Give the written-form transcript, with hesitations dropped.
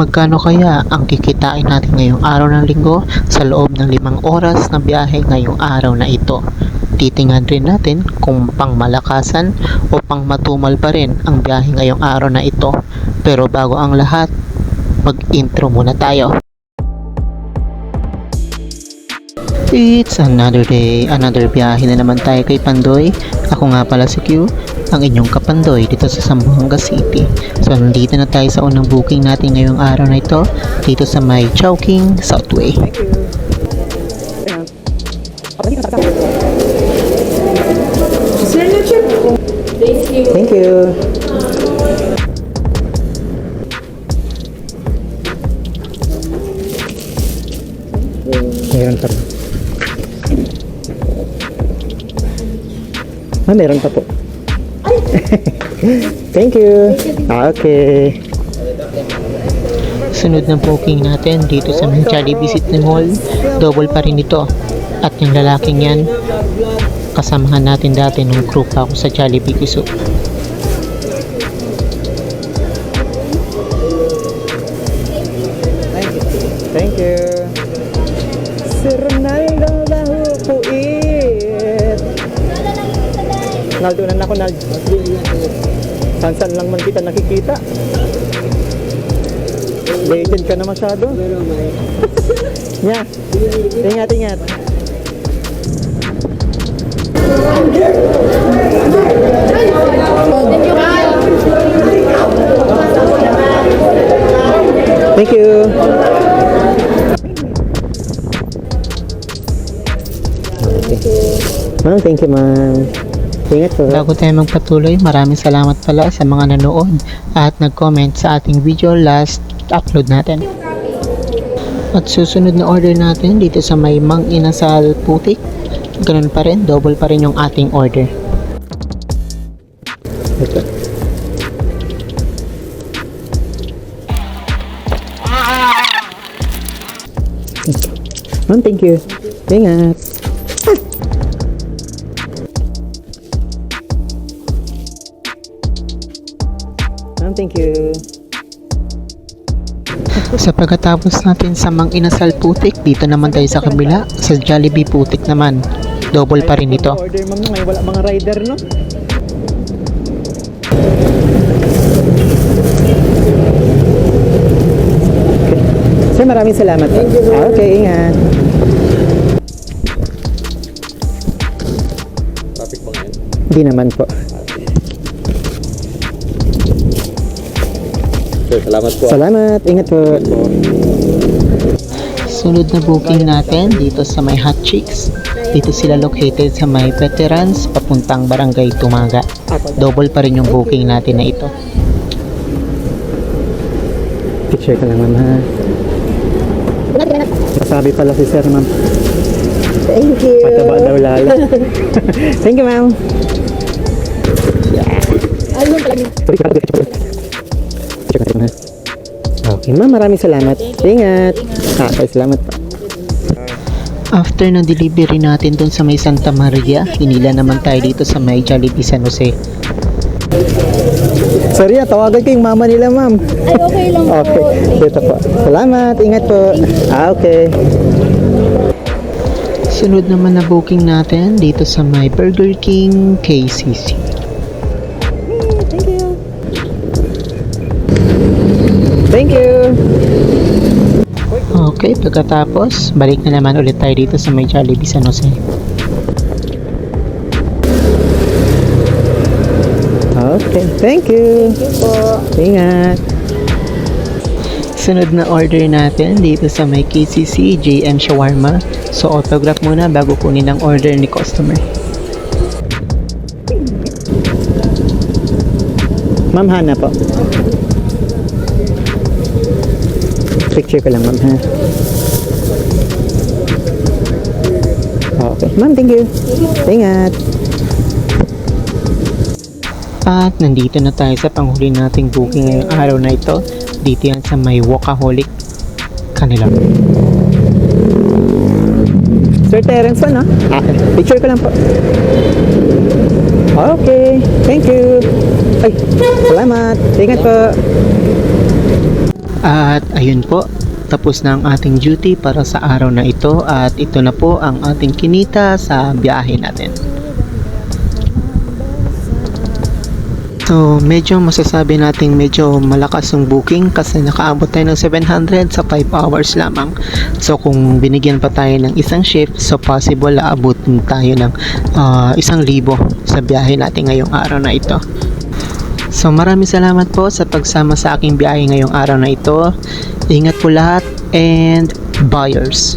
Magkano kaya ang kikitain natin ngayong araw ng linggo sa loob ng 5 oras na biyahe ngayong araw na ito? Titingnan rin natin kung pang malakasan o pang matumal pa rin ang biyahe ngayong araw na ito. Pero bago ang lahat, mag-intro muna tayo. It's another day, another biyahe na naman tayo kay Pandoy. Ako nga pala si Q, ang inyong kapandoy dito sa Zamboanga City. So nandito na tayo sa unang booking natin ngayong araw na ito, dito sa may Chowking Southway. Thank you. Meron pa rin. Meron pa po. Thank you. Okay. Sunod na booking natin dito sa may Jollibee City Mall. Double pa rin ito. At yung lalaking yan, kasamahan natin dati nung crew pa ako sa Jollibee Quiso. Thank you. Sir Ronaldo Lahu Puit. Naldo na ako, Naldo. San-san lang man kita nakikita. Legend ka na masyado. Nya. Ingat, ingat. Thank you. Ma'am, thank you, ma'am. Ingat po. Bago tayo magpatuloy, maraming salamat pala sa mga nanood at nag-comment sa ating video last upload natin. At susunod na order natin dito sa may Mang Inasal Putik. Ganun pa rin, double pa rin yung ating order. Ito. Ma'am, thank you. Ingat. Ma'am, thank you. Sa pagkatapos natin sa Mang Inasal Putik, dito naman tayo sa kabila, sa Jollibee Putik naman. Double pa rin ito. Order, ma'am, ngayon wala mga rider, no? Okay. Sir, maraming salamat. Okay, ingat. Traffic ba ngayon? Hindi naman po. Sir, salamat po. Salamat, ingat po. Sunod na booking natin dito sa may Hot Chicks. Dito sila located sa may Veterans papuntang Barangay Tumaga. Double pa rin yung booking natin na ito. Picture ka lang, ma'am, ha? Masabi pala si sir, ma'am. Thank you. Mataba daw lalo. Thank you, ma'am. Ayun talaga. Okay, ma'am, maraming salamat. Ingat. Okay, salamat po. After ng delivery natin dun sa may Santa Maria, hinila naman tayo dito sa may Jollibee San Jose. Sorry, tawagan ko yung mama nila, ma'am. Ay, okay lang po. Okay, dito po. Salamat, ingat po. Okay. Sunod naman na booking natin dito sa may Burger King KCC. Thank you. Thank you. Okay, pagkatapos, balik na naman ulit tayo dito sa may Jollibee San Jose. Okay, thank you. Thank you po. Ingat. Sunod na order natin dito sa may KCC JM Shawarma. So autograph muna bago kunin ang order ni customer. Ma'am, Hana po. Picture ko lang, ma'am, ha? Okay. Ma'am, thank you. Ingat. At nandito na tayo sa panghuli nating booking ngayong araw na ito. Dito yan sa may Wokaholic kanila. Sir Terence po, no? Okay. Picture ko lang po. Okay. Thank you. Ay, salamat. Ingat po. At ayun po, tapos na ang ating duty para sa araw na ito at ito na po ang ating kinita sa biyahe natin. So, medyo masasabi nating medyo malakas yung booking kasi nakaabot tayo ng 700 sa 5 hours lamang. So, kung binigyan pa tayo ng isang shift, so possible aabutin tayo ng 1,000 sa biyahe natin ngayong araw na ito. So, maraming salamat po sa pagsama sa aking biyahe ngayong araw na ito. Ingat po lahat and buyers.